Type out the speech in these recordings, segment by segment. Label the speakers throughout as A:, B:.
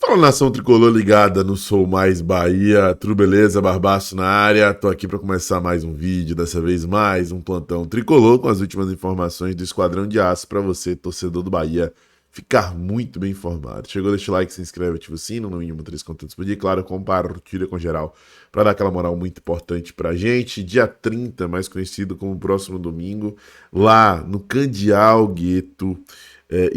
A: Fala, nação tricolor ligada no Sou Mais Bahia, tudo beleza? Barbaço na área, tô aqui para começar mais um vídeo, dessa vez mais um plantão tricolor com as últimas informações do Esquadrão de Aço para você, torcedor do Bahia, ficar muito bem informado. Chegou, deixa o like, se inscreve, ativa o sino, no mínimo 3 conteúdos por dia, claro, compartilha com geral para dar aquela moral muito importante pra gente. Dia 30, mais conhecido como próximo domingo, lá no Candial Gueto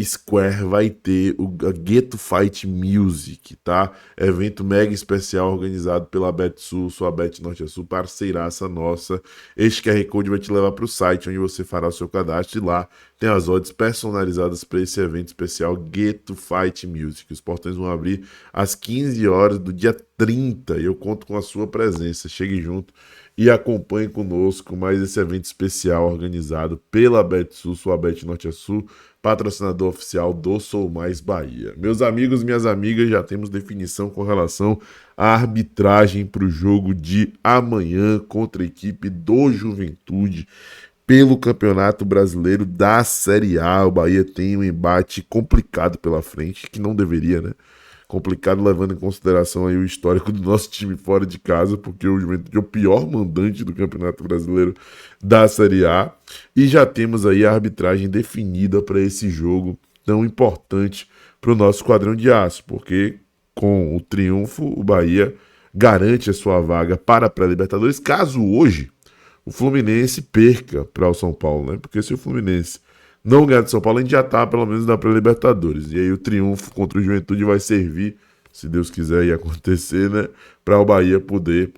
A: Square vai ter a Gueto Fight Music, tá? Evento mega especial organizado pela BetSul, sua Bet Norte a Sul, parceiraça nossa. Este QR Code vai te levar para o site onde você fará o seu cadastro e lá tem as odds personalizadas para esse evento especial Gueto Fight Music. Os portões vão abrir às 15 horas do dia 30 e eu conto com a sua presença. Chegue junto e acompanhe conosco mais esse evento especial organizado pela BetSul, sua Bet Norte a Sul, patrocinador oficial do Sou Mais Bahia. Meus amigos, minhas amigas, já temos definição com relação à arbitragem para o jogo de amanhã contra a equipe do Juventude pelo Campeonato Brasileiro da Série A. O Bahia tem um embate complicado pela frente, que não deveria, né? Complicado levando em consideração aí o histórico do nosso time fora de casa, porque o Juventude é o pior mandante do Campeonato Brasileiro da Série A. E já temos aí a arbitragem definida para esse jogo tão importante para o nosso Esquadrão de Aço, porque com o triunfo o Bahia garante a sua vaga para a pré-Libertadores, caso hoje o Fluminense perca para o São Paulo, né? Porque se o Fluminense não ganhar de São Paulo, a gente já tá pelo menos na pré-Libertadores. E aí o triunfo contra o Juventude vai servir, se Deus quiser ir acontecer, né? Para o Bahia poder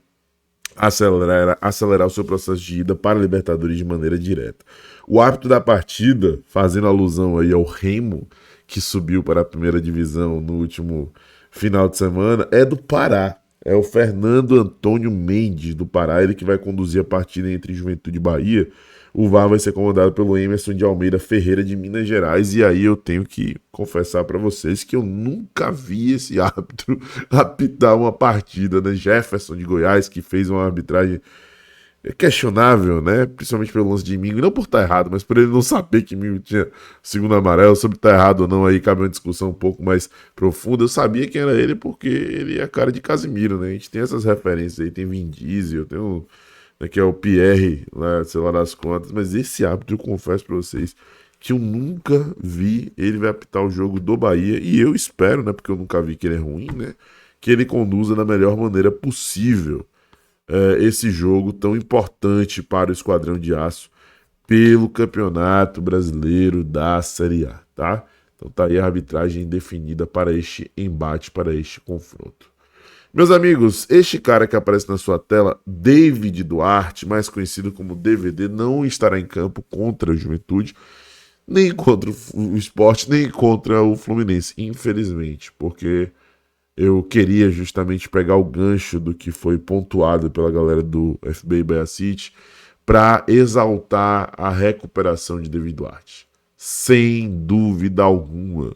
A: acelerar o seu processo de ida para a Libertadores de maneira direta. O árbitro da partida, fazendo alusão aí ao Remo, que subiu para a primeira divisão no último final de semana, é do Pará. É o Fernando Antônio Mendes, do Pará, ele que vai conduzir a partida entre Juventude e Bahia. O VAR vai ser comandado pelo Emerson de Almeida Ferreira, de Minas Gerais. E aí eu tenho que confessar para vocês que eu nunca vi esse árbitro apitar uma partida, né? Jefferson de Goiás, que fez uma arbitragem questionável, né? Principalmente pelo lance de Mingo, não por estar errado, mas por ele não saber que Mingo tinha segundo amarelo. Sobre estar errado ou não, aí cabe uma discussão um pouco mais profunda. Eu sabia quem era ele porque ele é a cara de Casimiro, né? A gente tem essas referências aí, tem Vin Diesel, tem o que é o Pierre, lá, sei lá das contas, mas esse árbitro, eu confesso pra vocês, que eu nunca vi ele vai apitar o jogo do Bahia, e eu espero, né, porque eu nunca vi que ele é ruim, né, que ele conduza da melhor maneira possível esse jogo tão importante para o Esquadrão de Aço pelo Campeonato Brasileiro da Série A, tá? Então tá aí a arbitragem definida para este embate, para este confronto. Meus amigos, este cara que aparece na sua tela, David Duarte, mais conhecido como DVD, não estará em campo contra a Juventude, nem contra o Sport, nem contra o Fluminense, infelizmente, porque eu queria justamente pegar o gancho do que foi pontuado pela galera do FBI Bahia City para exaltar a recuperação de David Duarte. Sem dúvida alguma,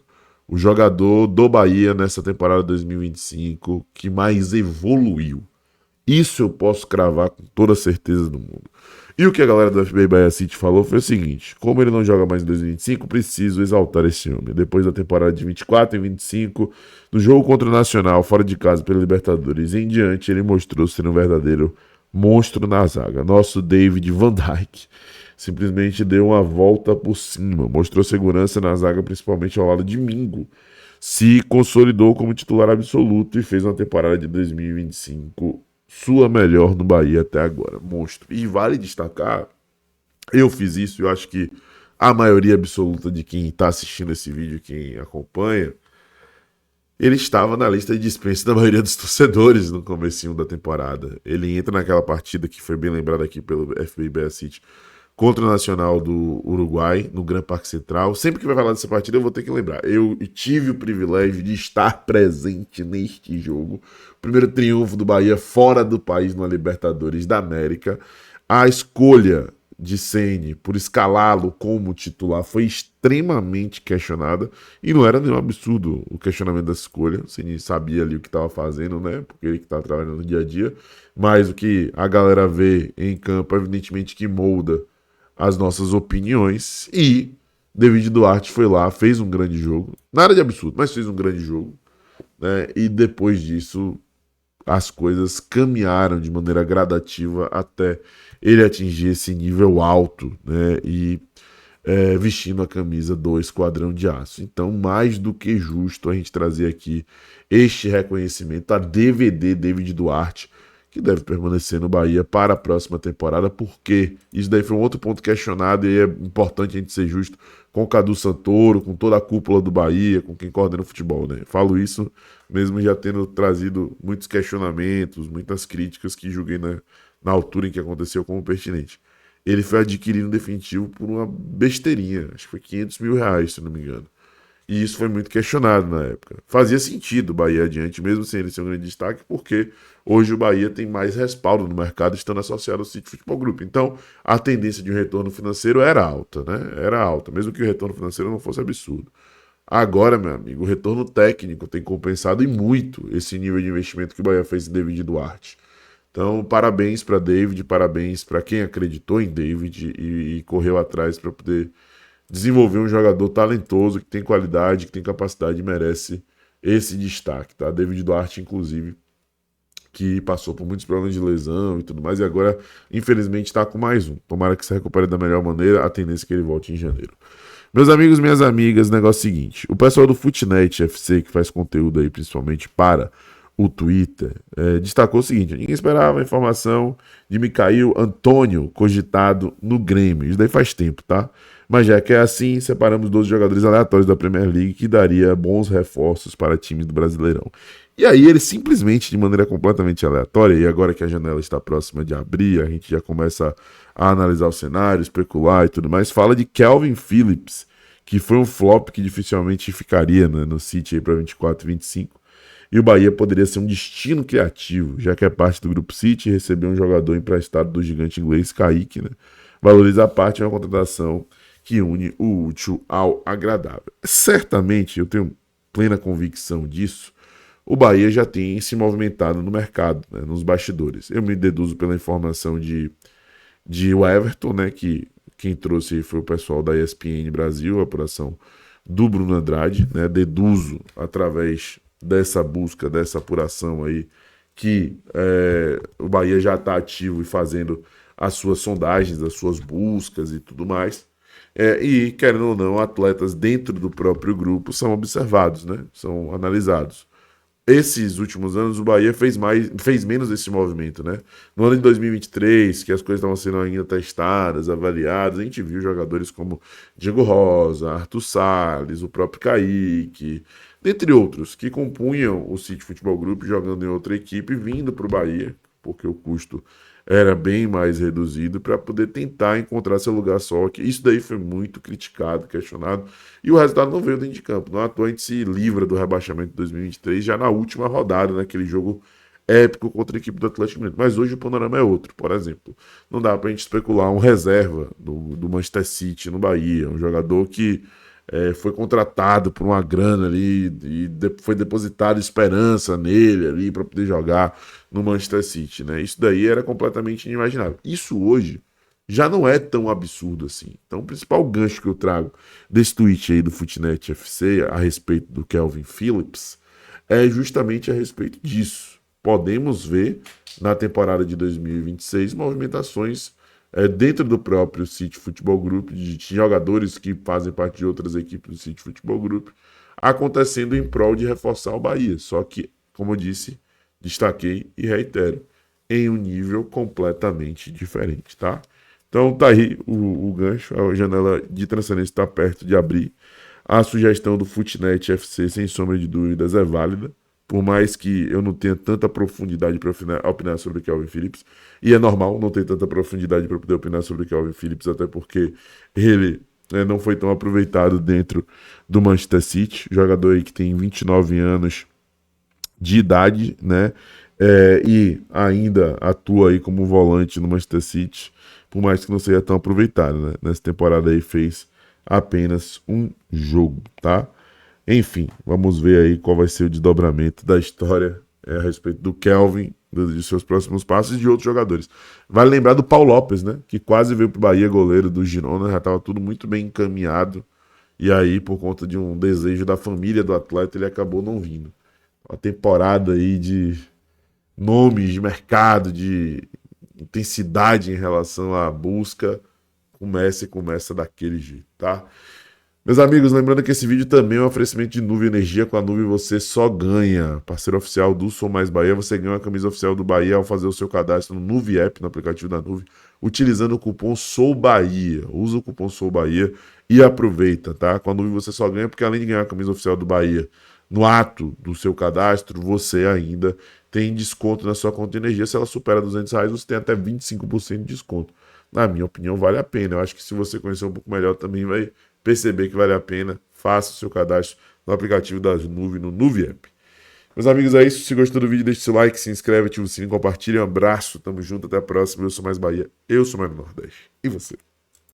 A: o jogador do Bahia nessa temporada 2025 que mais evoluiu. Isso eu posso cravar com toda a certeza do mundo. E o que a galera do FBI Bahia City falou foi o seguinte: como ele não joga mais em 2025, preciso exaltar esse homem. Depois da temporada de 24 e 25, no jogo contra o Nacional, fora de casa pela Libertadores em diante, ele mostrou ser um verdadeiro monstro na zaga. Nosso David Van Dijk simplesmente deu uma volta por cima, mostrou segurança na zaga, principalmente ao lado de Mingo. Se consolidou como titular absoluto e fez uma temporada de 2025 sua melhor no Bahia até agora. Monstro. E vale destacar, eu fiz isso, eu acho que a maioria absoluta de quem está assistindo esse vídeo, quem acompanha, ele estava na lista de dispensa da maioria dos torcedores no comecinho da temporada. Ele entra naquela partida que foi bem lembrada aqui pelo FBI Bahia City contra o Nacional do Uruguai, no Gran Parque Central. Sempre que vai falar dessa partida, eu vou ter que lembrar. Eu tive o privilégio de estar presente neste jogo. O primeiro triunfo do Bahia fora do país na Libertadores da América. A escolha de Ceni por escalá-lo como titular foi extremamente questionada. E não era nenhum absurdo o questionamento dessa escolha. O Ceni sabia ali o que estava fazendo, né? Porque ele que estava trabalhando no dia a dia. Mas o que a galera vê em campo, evidentemente que molda as nossas opiniões, e David Duarte foi lá, fez um grande jogo, nada de absurdo, mas fez um grande jogo, né? E depois disso as coisas caminharam de maneira gradativa até ele atingir esse nível alto, né? E vestindo a camisa do Esquadrão de Aço. Então, mais do que justo a gente trazer aqui este reconhecimento a DVD David Duarte, que deve permanecer no Bahia para a próxima temporada, porque isso daí foi um outro ponto questionado e é importante a gente ser justo com o Cadu Santoro, com toda a cúpula do Bahia, com quem coordena o futebol, né? Falo isso mesmo já tendo trazido muitos questionamentos, muitas críticas que julguei na altura em que aconteceu como pertinente. Ele foi adquirido em definitivo por uma besteirinha, acho que foi R$ 500 mil, se não me engano. E isso foi muito questionado na época. Fazia sentido o Bahia adiante, mesmo sem ele ser um grande destaque, porque hoje o Bahia tem mais respaldo no mercado, estando associado ao City Futebol Group. Então, a tendência de um retorno financeiro era alta, né? Era alta, mesmo que o retorno financeiro não fosse absurdo. Agora, meu amigo, o retorno técnico tem compensado e muito esse nível de investimento que o Bahia fez em David Duarte. Então, parabéns para David, parabéns para quem acreditou em David e correu atrás para poder desenvolver um jogador talentoso, que tem qualidade, que tem capacidade e merece esse destaque, tá? David Duarte, inclusive, que passou por muitos problemas de lesão e tudo mais, e agora, infelizmente, está com mais um. Tomara que se recupere da melhor maneira, a tendência é que ele volte em janeiro. Meus amigos, minhas amigas, negócio é o seguinte: o pessoal do Footnet FC, que faz conteúdo aí principalmente para o Twitter, destacou o seguinte: ninguém esperava a informação de Micail Antônio cogitado no Grêmio. Isso daí faz tempo, tá? Mas já que é assim, separamos 12 jogadores aleatórios da Premier League que daria bons reforços para times do Brasileirão. E aí ele simplesmente, de maneira completamente aleatória, e agora que a janela está próxima de abrir, a gente já começa a analisar o cenário, especular e tudo mais, fala de Calvin Phillips, que foi um flop que dificilmente ficaria, né, no City para 24 e 25. E o Bahia poderia ser um destino criativo, já que é parte do Grupo City e receber um jogador emprestado do gigante inglês, Kaique, né? Valoriza a parte é uma contratação que une o útil ao agradável. Certamente, eu tenho plena convicção disso, o Bahia já tem se movimentado no mercado, né, nos bastidores. Eu me deduzo pela informação de o Everton, né, que quem trouxe foi o pessoal da ESPN Brasil, a apuração do Bruno Andrade, né, deduzo através dessa busca, dessa apuração aí, que o Bahia já está ativo e fazendo as suas sondagens, as suas buscas e tudo mais. E, querendo ou não, atletas dentro do próprio grupo são observados, né? São analisados. Esses últimos anos o Bahia fez menos esse movimento, né? No ano de 2023, que as coisas estavam sendo ainda testadas, avaliadas, a gente viu jogadores como Diego Rosa, Arthur Salles, o próprio Kaique, dentre outros, que compunham o City Futebol Group jogando em outra equipe, vindo para o Bahia, porque o custo era bem mais reduzido, para poder tentar encontrar seu lugar só. Que isso daí foi muito criticado, questionado, e o resultado não veio dentro de campo. Não à toa a gente se livra do rebaixamento de 2023 já na última rodada, naquele jogo épico contra a equipe do Atlético Mineiro. Mas hoje o panorama é outro. Por exemplo, não dá pra gente especular um reserva do Manchester City no Bahia, um jogador que foi contratado por uma grana ali e foi depositado esperança nele ali para poder jogar no Manchester City, né? Isso daí era completamente inimaginável. Isso hoje já não é tão absurdo assim. Então, o principal gancho que eu trago desse tweet aí do Footnet FC a respeito do Calvin Phillips é justamente a respeito disso. Podemos ver na temporada de 2026 movimentações dentro do próprio City Futebol Group, de jogadores que fazem parte de outras equipes do City Futebol Group, acontecendo em prol de reforçar o Bahia. Só que, como eu disse, destaquei e reitero, em um nível completamente diferente, tá? Então tá aí o gancho, a janela de transferência está perto de abrir. A sugestão do Footnet FC, sem sombra de dúvidas, é válida, por mais que eu não tenha tanta profundidade para opinar sobre o Calvin Phillips, e é normal não ter tanta profundidade para poder opinar sobre o Calvin Phillips, até porque ele não foi tão aproveitado dentro do Manchester City, jogador aí que tem 29 anos de idade, né? E ainda atua aí como volante no Manchester City, por mais que não seja tão aproveitado, né? Nessa temporada aí fez apenas um jogo, tá? Enfim, vamos ver aí qual vai ser o desdobramento da história a respeito do Calvin, de seus próximos passos e de outros jogadores. Vale lembrar do Paulo Lopes, né? Que quase veio pro Bahia, goleiro do Girona, já estava tudo muito bem encaminhado. E aí, por conta de um desejo da família do atleta, ele acabou não vindo. uma temporada aí de nomes de mercado, de intensidade em relação à busca, começa daquele jeito, tá? Meus amigos, lembrando que esse vídeo também é um oferecimento de Nuvem Energia. Com a Nuvem você só ganha. Parceiro oficial do Sou Mais Bahia, você ganha uma camisa oficial do Bahia ao fazer o seu cadastro no Nuvem App, no aplicativo da Nuvem, utilizando o cupom Sou Bahia. Usa o cupom Sou Bahia e aproveita, tá? Com a Nuvem você só ganha porque além de ganhar a camisa oficial do Bahia no ato do seu cadastro, você ainda tem desconto na sua conta de energia. Se ela supera R$ 200, você tem até 25% de desconto. Na minha opinião, vale a pena. Eu acho que se você conhecer um pouco melhor, também vai perceber que vale a pena. Faça o seu cadastro no aplicativo das Nuvem, no Nuvem App. Meus amigos, é isso. Se gostou do vídeo, deixe seu like, se inscreve, ativa o sininho, compartilha. Um abraço, tamo junto, até a próxima. Eu sou Mais Bahia, eu sou Mais Nordeste. E você?